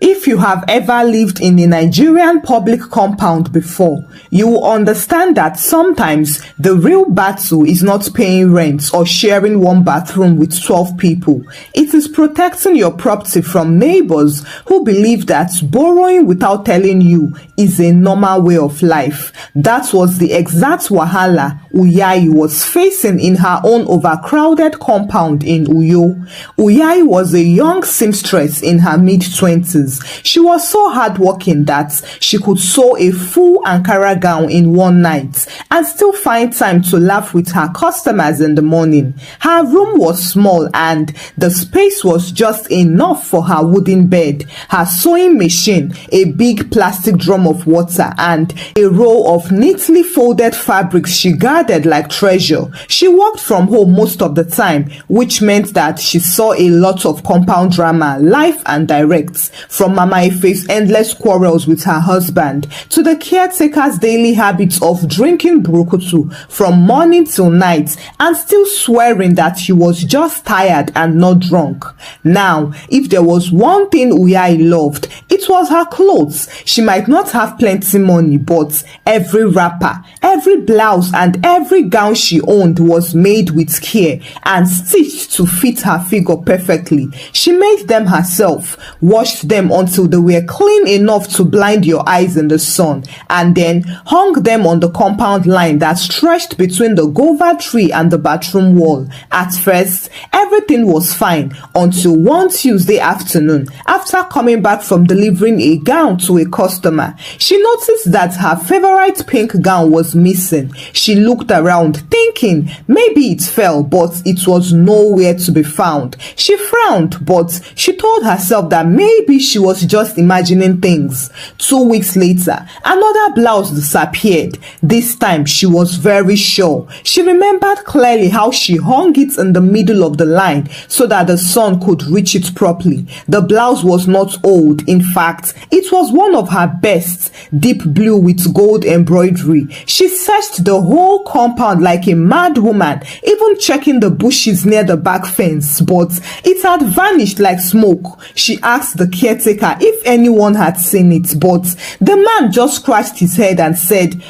If you have ever lived in a Nigerian public compound before, you will understand that sometimes the real battle is not paying rent or sharing one bathroom with 12 people. It is protecting your property from neighbors who believe that borrowing without telling you is a normal way of life. That was the exact wahala Uyayi was facing in her own overcrowded compound in Uyo. Uyayi was a young seamstress in her mid-20s. She was so hardworking that she could sew a full Ankara gown in one night and still find time to laugh with her customers in the morning. Her room was small and the space was just enough for her wooden bed, her sewing machine, a big plastic drum of water, and a roll of neatly folded fabrics she guarded like treasure. She worked from home most of the time, which meant that she saw a lot of compound drama, live and direct, from Mama Ife's endless quarrels with her husband to the caretaker's daily habits of drinking brukutu from morning till night and still swearing that she was just tired and not drunk. Now, if there was one thing Uyayi loved, it was her clothes. She might not have plenty money, but every wrapper, every blouse and every gown she owned was made with care and stitched to fit her figure perfectly. She made them herself, washed them until they were clean enough to blind your eyes in the sun, and then hung them on the compound line that stretched between the guava tree and the bathroom wall. At first, everything was fine until one Tuesday afternoon, after coming back from delivering a gown to a customer. She noticed that her favorite pink gown was missing. She looked around thinking maybe it fell, but it was nowhere to be found. She frowned, but she told herself that maybe she was just imagining things. 2 weeks later, another blouse disappeared. This time she was very sure. She remembered clearly how she hung it in the middle of the line so that the sun could reach it properly. The blouse was not old. In fact, it was one of her best, deep blue with gold embroidery. She searched the whole compound like a mad woman, even checking the bushes near the back fence, but it had vanished like smoke. She asked the caretaker if anyone had seen it, but the man just scratched his head and said,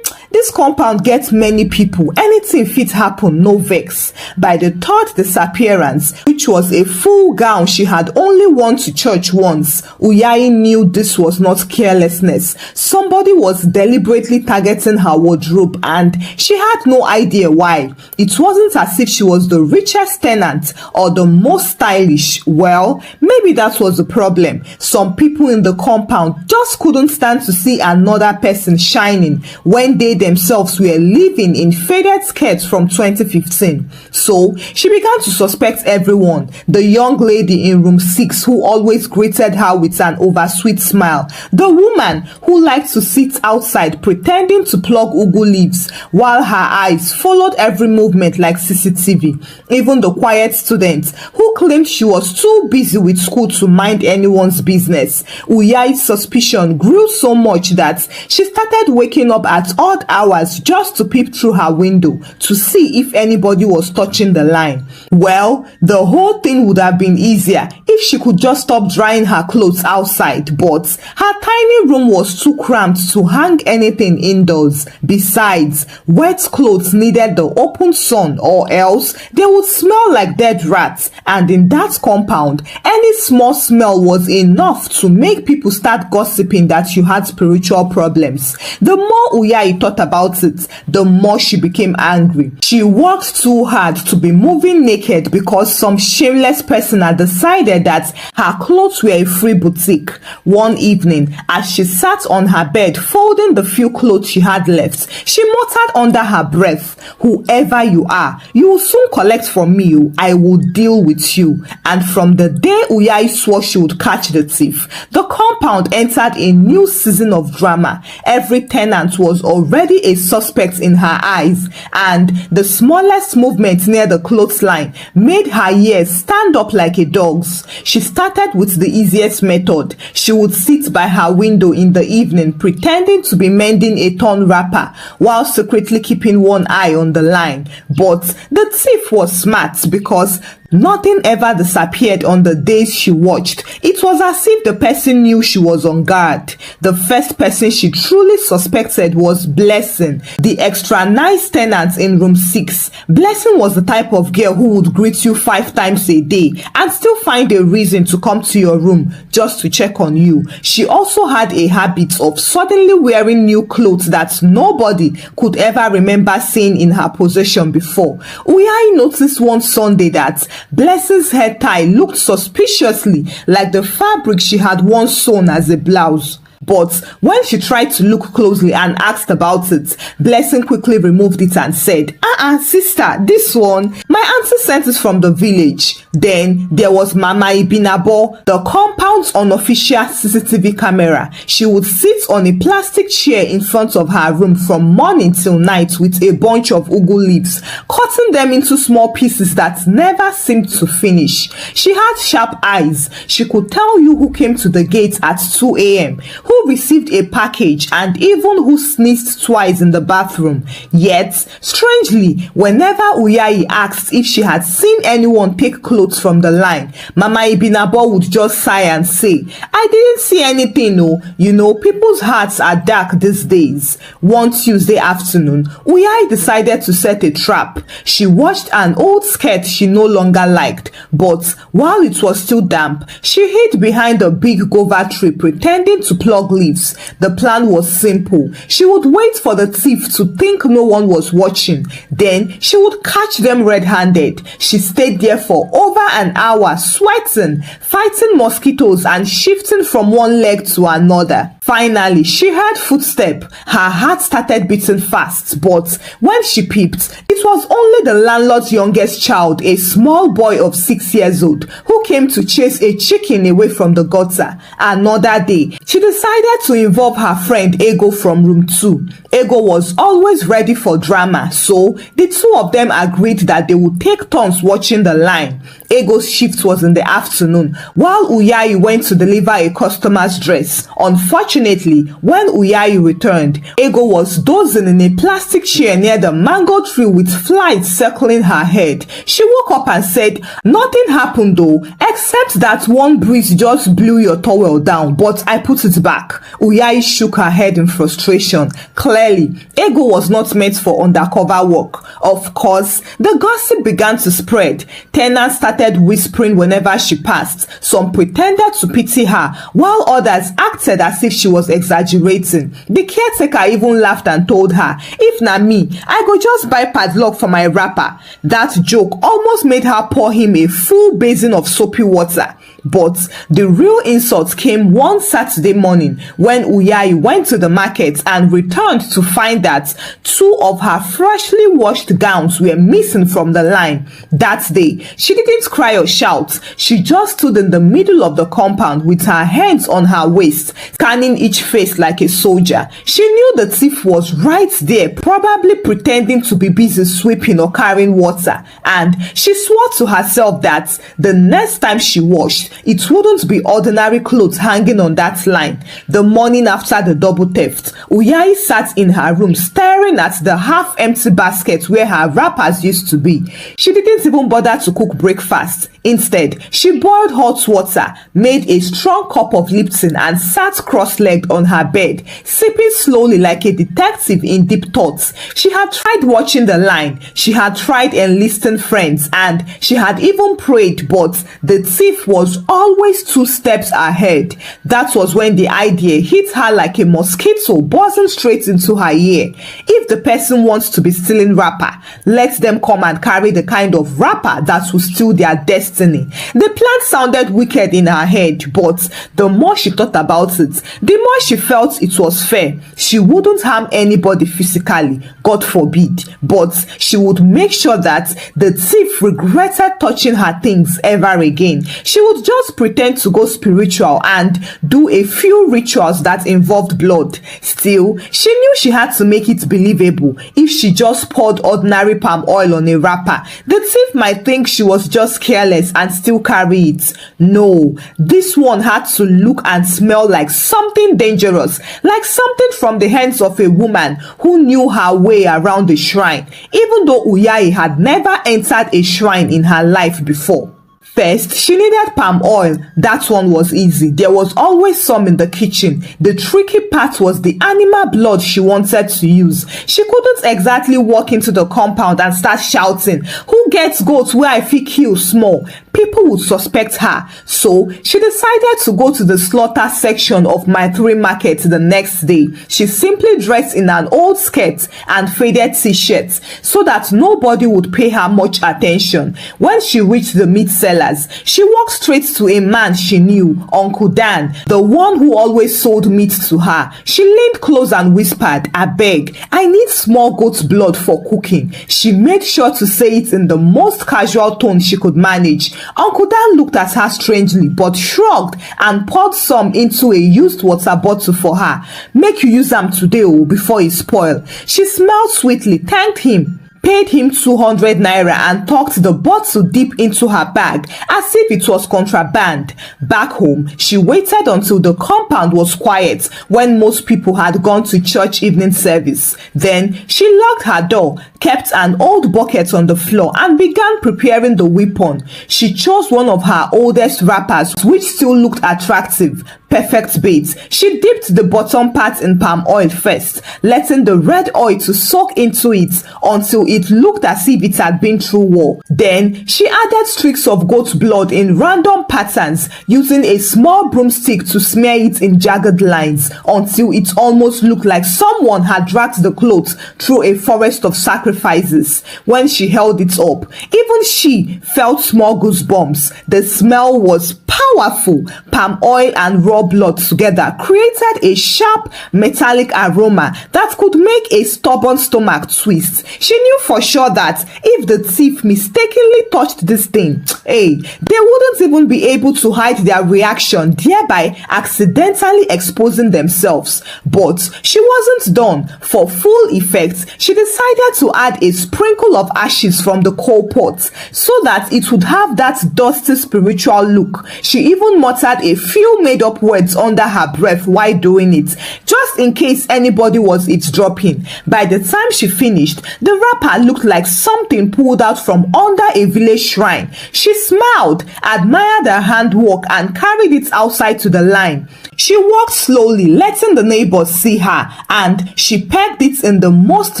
this compound gets many people. Anything fit happen, no vex. By the third disappearance, which was a full gown she had only worn to church once, Uyayi knew this was not carelessness. Somebody was deliberately targeting her wardrobe and she had no idea why. It wasn't as if she was the richest tenant or the most stylish. Well, maybe that was the problem. Some people in the compound just couldn't stand to see another person shining when they themselves were living in faded skirts from 2015. So she began to suspect everyone. The young lady in room 6 who always greeted her with an oversweet smile. The woman who liked to sit outside pretending to pluck ugu leaves while her eyes followed every movement like CCTV. Even the quiet student who claimed she was too busy with school to mind anyone's business. Uyayi's suspicion grew so much that she started waking up at odd hours just to peep through her window to see if anybody was touching the line. Well, the whole thing would have been easier if she could just stop drying her clothes outside, but her tiny room was too cramped to hang anything indoors. Besides, wet clothes needed the open sun or else they would smell like dead rats, and in that compound, any small smell was enough to make people start gossiping that you had spiritual problems. The more Uyayi thought about it, the more she became angry. She worked too hard to be moving naked because some shameless person had decided that her clothes were a free boutique. One evening, as she sat on her bed folding the few clothes she had left, she muttered under her breath, "Whoever you are, you will soon collect from me. I will deal with you." And from the day Uyayi swore she would catch the thief, the compound entered a new season of drama. Every tenant was already a suspect in her eyes, and the smallest movement near the clothesline made her ears stand up like a dog's. She started with the easiest method. She would sit by her window in the evening pretending to be mending a torn wrapper while secretly keeping one eye on the line. But the thief was smart because Nothing ever disappeared on the days she watched. It was as if the person knew she was on guard. The first person she truly suspected was Blessing, the extra nice tenant in room 6. Blessing was the type of girl who would greet you 5 times a day and still find a reason to come to your room just to check on you. She also had a habit of suddenly wearing new clothes that nobody could ever remember seeing in her possession before. Uyai noticed one Sunday that Blessing's head tie looked suspiciously like the fabric she had once sewn as a blouse. But when she tried to look closely and asked about it, Blessing quickly removed it and said, sister, this one, my auntie sent it from the village. Then there was Mama Ibinabo, the compound's unofficial CCTV camera. She would sit on a plastic chair in front of her room from morning till night with a bunch of ugu leaves, cutting them into small pieces that never seemed to finish. She had sharp eyes. She could tell you who came to the gate at 2 a.m., who received a package, and even who sneezed twice in the bathroom. Yet, strangely, whenever Uyai asked if she had seen anyone take clothes from the line, Mama Ibinabo would just sigh and say, I didn't see anything, no. You know, people's hearts are dark these days. One Tuesday afternoon, Uyai decided to set a trap. She washed an old skirt she no longer liked, but while it was still damp, she hid behind a big guava tree pretending to pluck leaves. The plan was simple. She would wait for the thief to think no one was watching. Then she would catch them red-handed. She stayed there for over an hour, sweating, fighting mosquitoes, and shifting from one leg to another. Finally, she heard footsteps. Her heart started beating fast, but when she peeped, it was only the landlord's youngest child, a small boy of 6 years old, who came to chase a chicken away from the gutter. Another day, she decided to involve her friend Ego from room 2. Ego was always ready for drama, so the two of them agreed that they would take turns watching the line. Ego's shift was in the afternoon, while Uyai went to deliver a customer's dress. Unfortunately, when Uyai returned, Ego was dozing in a plastic chair near the mango tree with flies circling her head. She woke up and said, nothing happened though, except that one breeze just blew your towel down, but I put it back. Uyai shook her head in frustration. Clearly, Ego was not meant for undercover work. Of course, the gossip began to spread. Tenants started whispering whenever she passed. Some pretended to pity her, while others acted as if she was exaggerating. The caretaker even laughed and told her, if na me, I go just buy padlock for my wrapper. That joke almost made her pour him a full basin of soapy water. But the real insult came one Saturday morning when Uyai went to the market and returned to find that 2 of her freshly washed gowns were missing from the line. That day, she didn't cry or shout. She just stood in the middle of the compound with her hands on her waist, scanning each face like a soldier. She knew the thief was right there, probably pretending to be busy sweeping or carrying water, and she swore to herself that the next time she washed, it wouldn't be ordinary clothes hanging on that line. The morning after the double theft, Uyai sat in her room staring at the half-empty basket where her wrappers used to be. She didn't even bother to cook breakfast. Instead, she boiled hot water, made a strong cup of Lipton, and sat cross-legged on her bed, sipping slowly like a detective in deep thoughts. She had tried watching the line, she had tried enlisting friends, and she had even prayed, but the thief was always 2 steps ahead. That was when the idea hit her like a mosquito buzzing straight into her ear. If the person wants to be stealing wrapper, let them come and carry the kind of wrapper that will steal their destiny. The plan sounded wicked in her head, but the more she thought about it, the more she felt it was fair. She wouldn't harm anybody physically, God forbid, but she would make sure that the thief regretted touching her things ever again. She would just pretend to go spiritual and do a few rituals that involved blood. Still, she knew she had to make it believable. If she just poured ordinary palm oil on a wrapper, the thief might think she was just careless and still carry it. No, this one had to look and smell like something dangerous, like something from the hands of a woman who knew her way around the shrine, even though Uyai had never entered a shrine in her life before. First, she needed palm oil. That one was easy. There was always some in the kitchen. The tricky part was the animal blood she wanted to use. She couldn't exactly walk into the compound and start shouting, "Who gets goats where I fit kill small?" People would suspect her. So she decided to go to the slaughter section of my 3 market the next day. She simply dressed in an old skirt and faded t-shirt so that nobody would pay her much attention. When she reached the meat sellers, she walked straight to a man she knew, Uncle Dan, the one who always sold meat to her. She leaned close and whispered, "Abeg, I need small goat's blood for cooking." She made sure to say it in the most casual tone she could manage. Uncle Dan looked at her strangely but shrugged and poured some into a used water bottle for her. "Make you use them today before it spoil." She smiled sweetly, thanked him, paid him 200 naira and tucked the bottle deep into her bag as if it was contraband. Back home, she waited until the compound was quiet when most people had gone to church evening service. Then she locked her door, kept an old bucket on the floor and began preparing the weapon. She chose one of her oldest wrappers which still looked attractive. Perfect bait. She dipped the bottom part in palm oil first, letting the red oil to soak into it until it looked as if it had been through war. Then she added streaks of goat's blood in random patterns, using a small broomstick to smear it in jagged lines until it almost looked like someone had dragged the cloth through a forest of sacrifices. When she held it up, even she felt small goosebumps. The smell was powerful. Palm oil and raw blood together created a sharp metallic aroma that could make a stubborn stomach twist. She knew for sure that if the thief mistakenly touched this thing, they wouldn't even be able to hide their reaction, thereby accidentally exposing themselves. But she wasn't done. For full effect, she decided to add a sprinkle of ashes from the coal pot so that it would have that dusty spiritual look. She even muttered a few made-up words under her breath while doing it, just in case anybody was eavesdropping. By the time she finished, the wrapper looked like something pulled out from under a village shrine. She smiled, admired her handwork, and carried it outside to the line. She walked slowly, letting the neighbors see her, and she pegged it in the most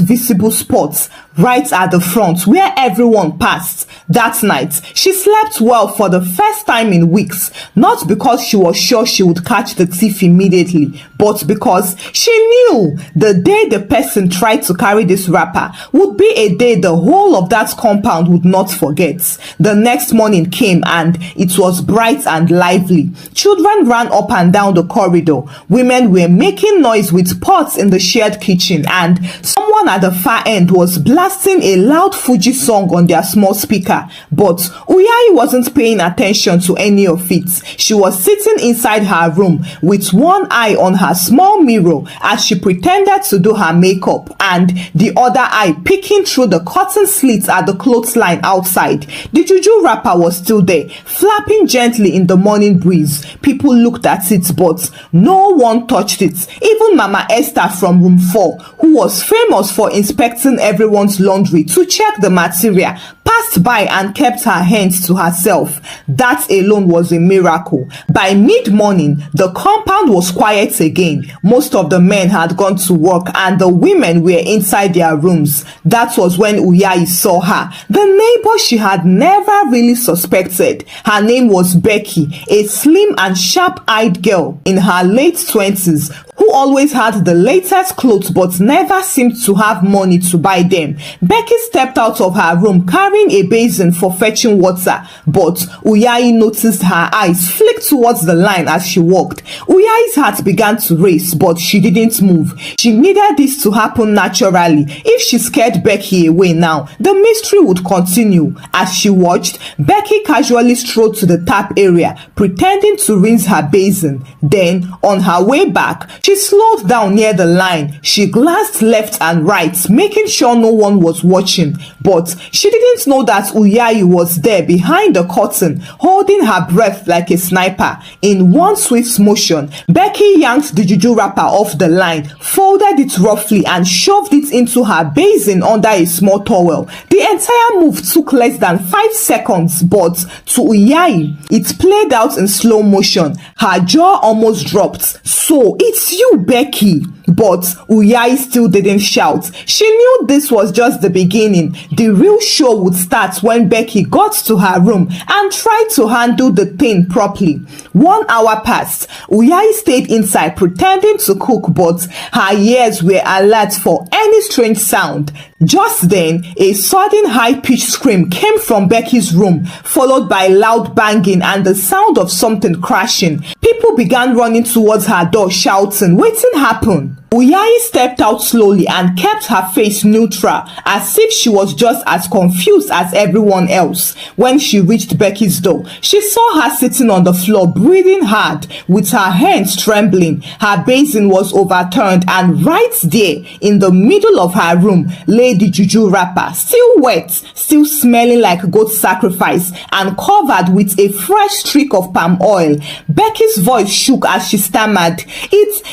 visible spots, right at the front where everyone passed. That night, she slept well for the first time in weeks, not because she was sure she would catch the thief immediately, but because she knew the day the person tried to carry this wrapper would be a day the whole of that compound would not forget. The next morning came and it was bright and lively. Children ran up and down the corridor. Women were making noise with pots in the shared kitchen, and someone at the far end was blasting a loud Fuji song on their small speaker. But Uyai wasn't paying attention to any of it. She was sitting inside her room with one eye on her small mirror as she pretended to do her makeup, and the other eye peeking through the curtain slits at the clothesline outside. The juju wrapper was still there, flapping gently in the morning breeze. People looked at it, but no one touched it. Even Mama Esther from room 4, who was famous for inspecting everyone's laundry to check the material, passed by and kept her hands to herself. That alone was a miracle. By mid-morning, the compound was quiet again. Most of the men had gone to work and the women were inside their rooms. That was when Uyai saw her, the neighbor she had never really suspected. Her name was Becky, a slim and sharp-eyed girl in her late 20s who always had the latest clothes but never seemed to have money to buy them. Becky stepped out of her room carrying a basin for fetching water, but Uyayi noticed her eyes flick towards the line as she walked. Uyayi's heart began to race, but she didn't move. She needed this to happen naturally. If she scared Becky away now, the mystery would continue. As she watched, Becky casually strolled to the tap area, pretending to rinse her basin. Then, on her way back, she slowed down near the line. She glanced left and right, making sure no one was watching. But she didn't know that Uyayi was there behind the curtain, holding her breath like a sniper. In one swift motion, Becky yanked the juju wrapper off the line, folded it roughly, and shoved it into her basin under a small towel. The entire move took less than 5 seconds, but to Uyayi, it played out in slow motion. Her jaw almost dropped. "So it's you, Becky." But Uyayi still didn't shout. She knew this was just the beginning. The real show would start when Becky got to her room and tried to handle the thing properly. 1 hour passed. Uyayi stayed inside pretending to cook, but her ears were alert for any strange sound. Just then, a sudden high-pitched scream came from Becky's room, followed by loud banging and the sound of something crashing. People began running towards her door, shouting, "Wetin happen?" Uyayi stepped out slowly and kept her face neutral, as if she was just as confused as everyone else. When she reached Becky's door, she saw her sitting on the floor, breathing hard, with her hands trembling. Her basin was overturned, and right there, in the middle of her room, lay the juju wrapper, still wet, still smelling like goat sacrifice, and covered with a fresh streak of palm oil. Becky's voice shook as she stammered,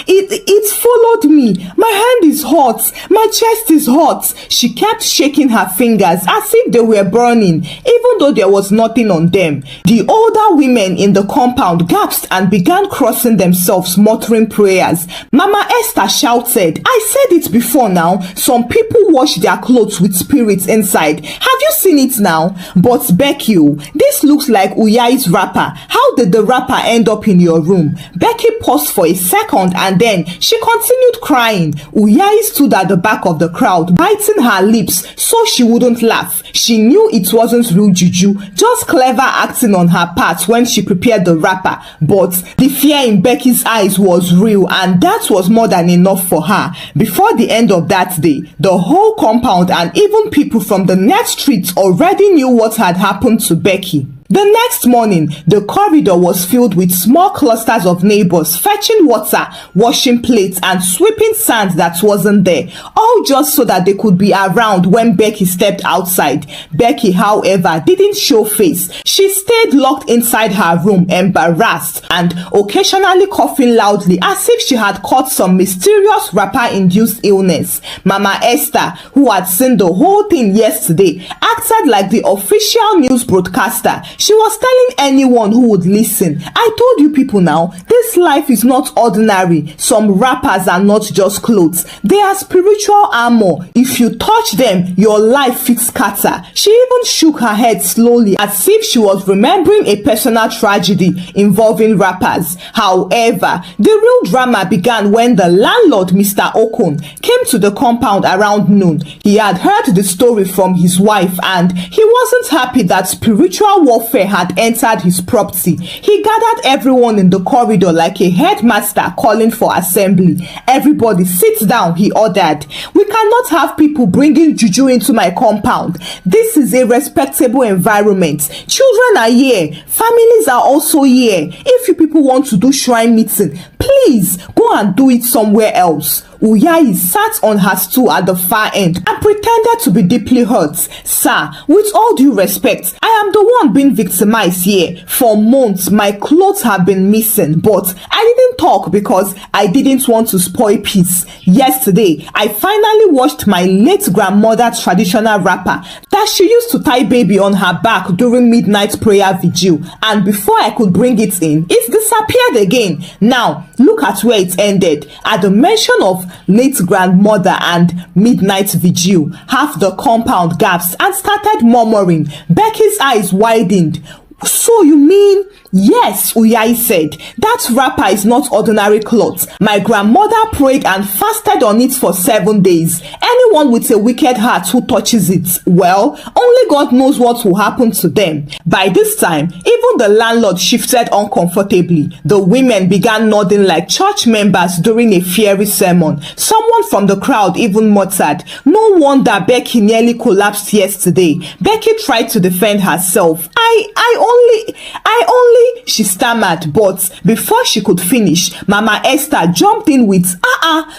It followed me. My hand is hot. My chest is hot." She kept shaking her fingers as if they were burning, even though there was nothing on them. The older women in the compound gasped and began crossing themselves, muttering prayers. Mama Esther shouted, "I said it before now. Some people wash their clothes with spirits inside. Have you seen it now?" "But Becky, this looks like Uyayi's wrapper. How did the wrapper end up in your room?" Becky paused for a second and then she continued crying. Uyayi stood at the back of the crowd, biting her lips so she wouldn't laugh. She knew it wasn't real juju, just clever acting on her part when she prepared the wrapper. But the fear in Becky's eyes was real, and that was more than enough for her. Before the end of that day, the whole compound and even people from the next street already knew what had happened to Becky. The next morning, the corridor was filled with small clusters of neighbors fetching water, washing plates, and sweeping sand that wasn't there, all just so that they could be around when Becky stepped outside. Becky, however, didn't show face. She stayed locked inside her room, embarrassed, and occasionally coughing loudly as if she had caught some mysterious wrapper-induced illness. Mama Esther, who had seen the whole thing yesterday, acted like the official news broadcaster. She was telling anyone who would listen, "I told you people now, this life is not ordinary. Some wrappers are not just clothes. They are spiritual armor. If you touch them, your life will scatter." She even shook her head slowly as if she was remembering a personal tragedy involving wrappers. However, the real drama began when the landlord, Mr. Okon, came to the compound around noon. He had heard the story from his wife and he wasn't happy that spiritual warfare had entered his property. He gathered everyone in the corridor like a headmaster calling for assembly. "Everybody sit down," he ordered. "We cannot have people bringing juju into my compound. This is a respectable environment. Children are here. Families are also here. If you people want to do shrine meeting, please go and do it somewhere else." Uyayi sat on her stool at the far end and pretended to be deeply hurt. "Sir, with all due respect, I am the one being victimized here. For months, my clothes have been missing, but I didn't talk because I didn't want to spoil peace. Yesterday, I finally washed my late grandmother's traditional wrapper that she used to tie baby on her back during midnight prayer vigil, and before I could bring it in, it disappeared again. Now, look at where it ended." At the mention of late grandmother and midnight vigil, half the compound gasped and started murmuring. Becky's eyes widened. "So you mean Yes, Uyai said, that wrapper is not ordinary cloth. My grandmother prayed and fasted on it for 7 days. Anyone with a wicked heart who touches it, well, only God knows what will happen to them. By this time, even the landlord shifted uncomfortably. The women began nodding like church members during a fiery sermon. Someone from the crowd even muttered, "No wonder Becky nearly collapsed yesterday." Becky tried to defend herself. I only, she stammered, but before she could finish, Mama Esther jumped in with,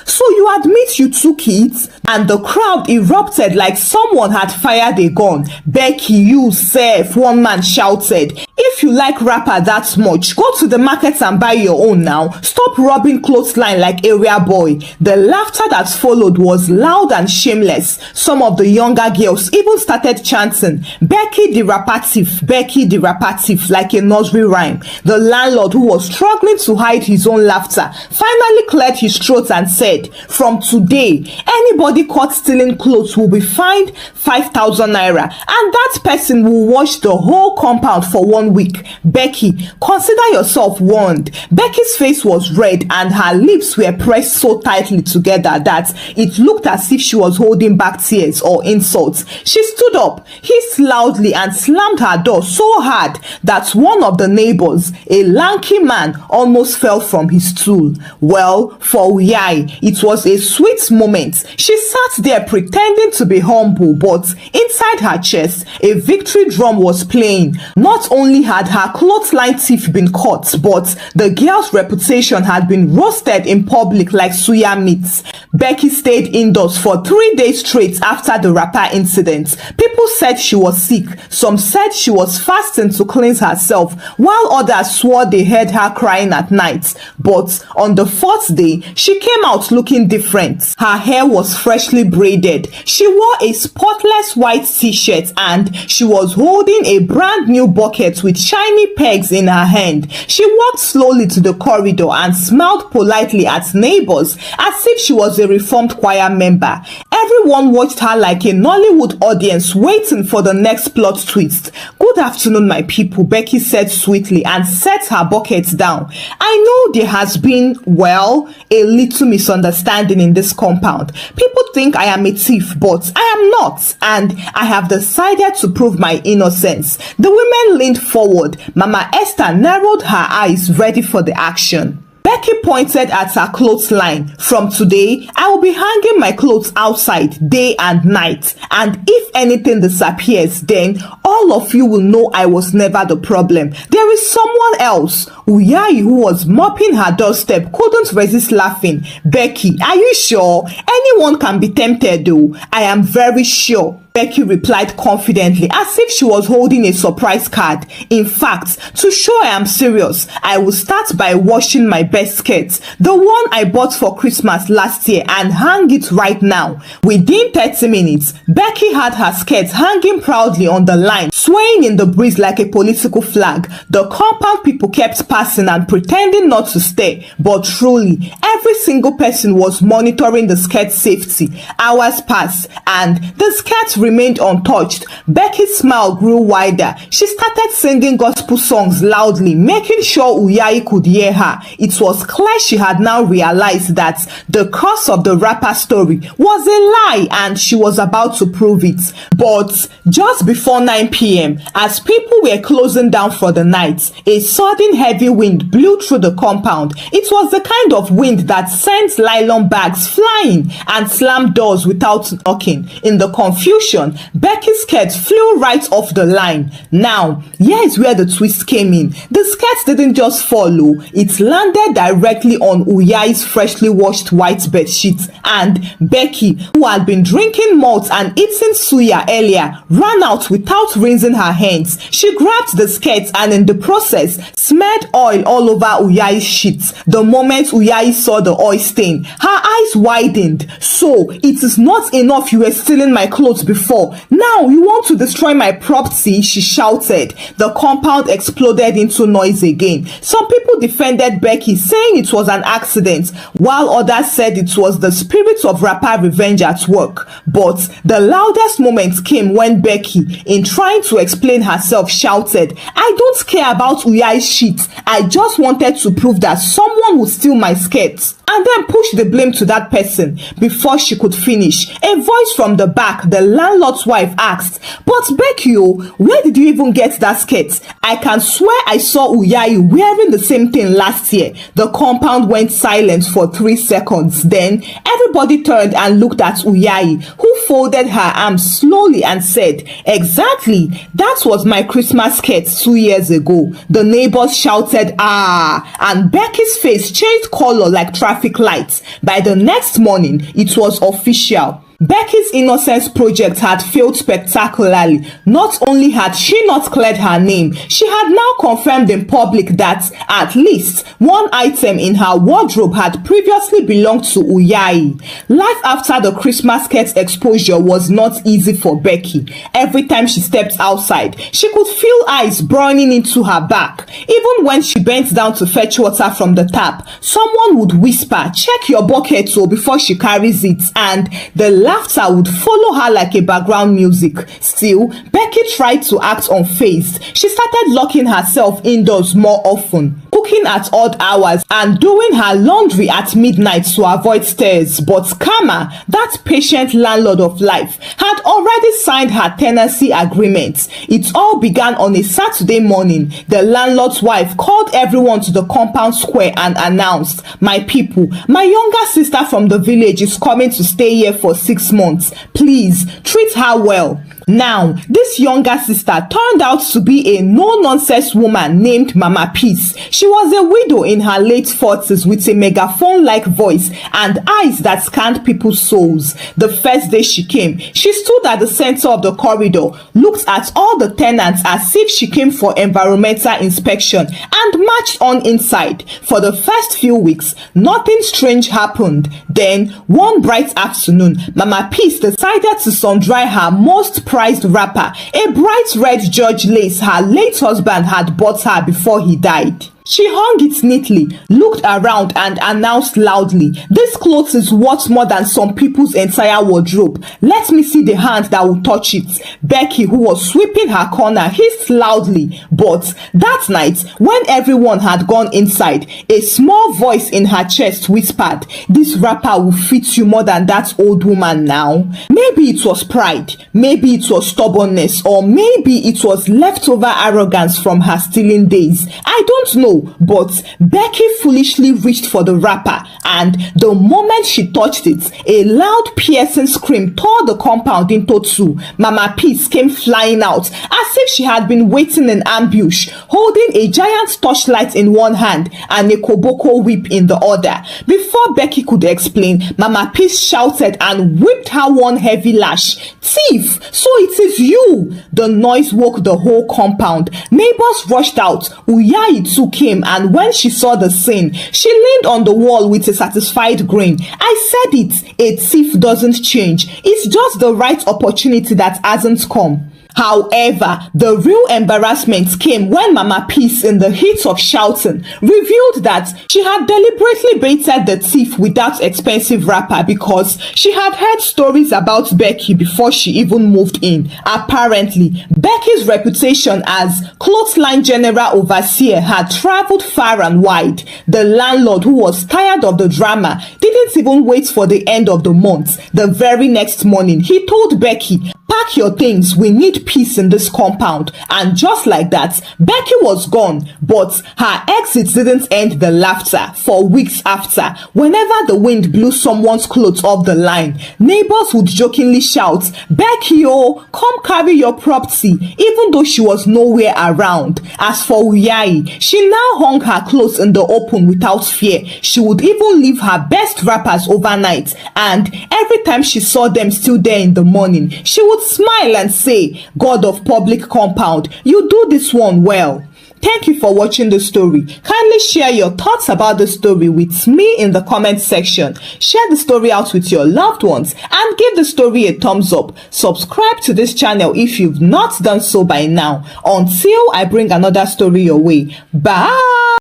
so you admit you took it? And the crowd erupted like someone had fired a gun. "Becky, you self," one man shouted. "If you like wrapper that much, go to the market and buy your own now. Stop rubbing clothesline like area boy." The laughter that followed was loud and shameless. Some of the younger girls even started chanting, "Becky the rapper thief, Becky the rapper thief," like a nursery rhyme. The landlord, who was struggling to hide his own laughter, finally cleared his throat and said, "From today, anybody caught stealing clothes will be fined 5,000 naira, and that person will wash the whole compound for 1 week. Becky, consider yourself warned." Becky's face was red and her lips were pressed so tightly together that it looked as if she was holding back tears or insults. She stood up, hissed loudly, and slammed her door so hard that one of the neighbors, a lanky man, almost fell from his stool. Well, for Uyai, it was a sweet moment. She sat there pretending to be humble, but inside her chest, a victory drum was playing. Not only had her clothesline thief been caught, but the girl's reputation had been roasted in public like suya meat. Becky stayed indoors for 3 days straight after the wrapper incident. People said she was sick. Some said she was fasting to cleanse herself, while others swore they heard her crying at night. But on the 4th day, she came out looking different. Her hair was freshly braided. She wore a spotless white t-shirt and she was holding a brand new bucket with shiny pegs in her hand. She walked slowly to the corridor and smiled politely at neighbors as if she was a reformed choir member. Everyone watched her like a Nollywood audience waiting for the next plot twist. "Good afternoon, my people," Becky said sweetly and set her bucket down. "I know there has been, well, a little misunderstanding in this compound. People think I am a thief, but I am not, and I have decided to prove my innocence." The women leaned forward. Mama Esther narrowed her eyes, ready for the action. Becky pointed at her clothesline. "From today, I will be hanging my clothes outside day and night. And if anything disappears, then all of you will know I was never the problem. There is someone else." Uyai, who was mopping her doorstep, couldn't resist laughing. "Becky, are you sure? Anyone can be tempted though." "I am very sure," Becky replied confidently, as if she was holding a surprise card. "In fact, to show I am serious, I will start by washing my best skirt, the one I bought for Christmas last year, and hang it right now." Within 30 minutes, Becky had her skirt hanging proudly on the line, swaying in the breeze like a political flag. The compound people kept passing and pretending not to stare, but truly, every single person was monitoring the skirt's safety. Hours passed, and the skirt remained untouched. Becky's smile grew wider. She started singing gospel songs loudly, making sure Uyai could hear her. It was clear she had now realized that the cause of the rapper story was a lie, and she was about to prove it. But just before 9 p.m., as people were closing down for the night, a sudden heavy wind blew through the compound. It was the kind of wind that sent nylon bags flying and slammed doors without knocking. In the confusion, Becky's skirt flew right off the line. Now, here is where the twist came in. The skirt didn't just follow, it landed directly on Uyai's freshly washed white bedsheet, and Becky, who had been drinking malt and eating suya earlier, ran out without rinsing her hands. She grabbed the skirt and in the process smeared oil all over Uyai's sheets. The moment Uyai saw the oil stain, her eyes widened. "So, it is not enough you were stealing my clothes before before. Now you want to destroy my property, she shouted. The compound exploded into noise again. Some people defended Becky, saying it was an accident, while others said it was the spirit of rapper revenge at work. But the loudest moment came when Becky, in trying to explain herself, shouted, "I don't care about Uyai's shit. I just wanted to prove that someone would steal my skirt," and then pushed the blame to that person. Before she could finish, a voice from the back, the landlord's wife, asked, "But Becky, where did you even get that skirt? I can swear I saw Uyai wearing the same thing last year." The compound went silent for 3 seconds. Then everybody turned and looked at Uyai, who folded her arms slowly and said, "Exactly, that was my Christmas skirt 2 years ago." The neighbors shouted, "Ah," and Becky's face changed color like traffic lights. By the next morning, it was official. Becky's Innocence Project had failed spectacularly. Not only had she not cleared her name, she had now confirmed in public that at least one item in her wardrobe had previously belonged to Uyai. Life after the Christmas skirt exposure was not easy for Becky. Every time she stepped outside, she could feel ice burning into her back. Even when she bent down to fetch water from the tap, someone would whisper, "Check your bucket before she carries it," and the laughter would follow her like a background music. Still, Becky tried to act unfazed. She started locking herself indoors more often, cooking at odd hours, and doing her laundry at midnight to avoid stares. But Kama, that patient landlord of life, had already signed her tenancy agreement. It all began on a Saturday morning. The landlord's wife called everyone to the compound square and announced, "My people, my younger sister from the village is coming to stay here for 6 months. Please treat her well." Now, this younger sister turned out to be a no-nonsense woman named Mama Peace. She was a widow in her late 40s with a megaphone-like voice and eyes that scanned people's souls. The first day she came, she stood at the center of the corridor, looked at all the tenants as if she came for environmental inspection, and marched on inside. For the first few weeks, nothing strange happened. Then, one bright afternoon, Mama Peace decided to sun-dry her most prized wrapper, a bright red George lace her late husband had bought her before he died. She hung it neatly, looked around, and announced loudly, "This clothes is worth more than some people's entire wardrobe. Let me see the hand that will touch it." Becky, who was sweeping her corner, hissed loudly. But that night, when everyone had gone inside, a small voice in her chest whispered, "This wrapper will fit you more than that old woman now." Maybe it was pride, maybe it was stubbornness, or maybe it was leftover arrogance from her stealing days. I don't know. But Becky foolishly reached for the wrapper, and the moment she touched it, a loud piercing scream tore the compound into two. Mama Peace came flying out as if she had been waiting in ambush, holding a giant torchlight in one hand and a koboko whip in the other. Before Becky could explain, Mama Peace shouted and whipped her one heavy lash. "Thief! So it is you!" The noise woke the whole compound. Neighbors rushed out. Uyai too came, and when she saw the scene, she leaned on the wall with a satisfied grin. "I said it, a thief doesn't change. It's just the right opportunity that hasn't come." However, the real embarrassment came when Mama Peace, in the heat of shouting, revealed that she had deliberately baited the thief with that expensive wrapper because she had heard stories about Becky before she even moved in. Apparently, Becky's reputation as clothesline general overseer had traveled far and wide. The landlord, who was tired of the drama, didn't even wait for the end of the month. The very next morning, he told Becky, "Pack your things, we need peace in this compound." And just like that, Becky was gone. But her exit didn't end the laughter. For weeks after, whenever the wind blew someone's clothes off the line, neighbors would jokingly shout, "Becky, oh, come carry your property," even though she was nowhere around. As for Uyai, she now hung her clothes in the open without fear. She would even leave her best wrappers overnight, and every time she saw them still there in the morning, she would smile and say, "God of public compound, you do this one well." Thank you for watching the story. Kindly share your thoughts about the story with me in the comment section. Share the story out with your loved ones and give the story a thumbs up. Subscribe to this channel if you've not done so by now. Until I bring another story your way. Bye!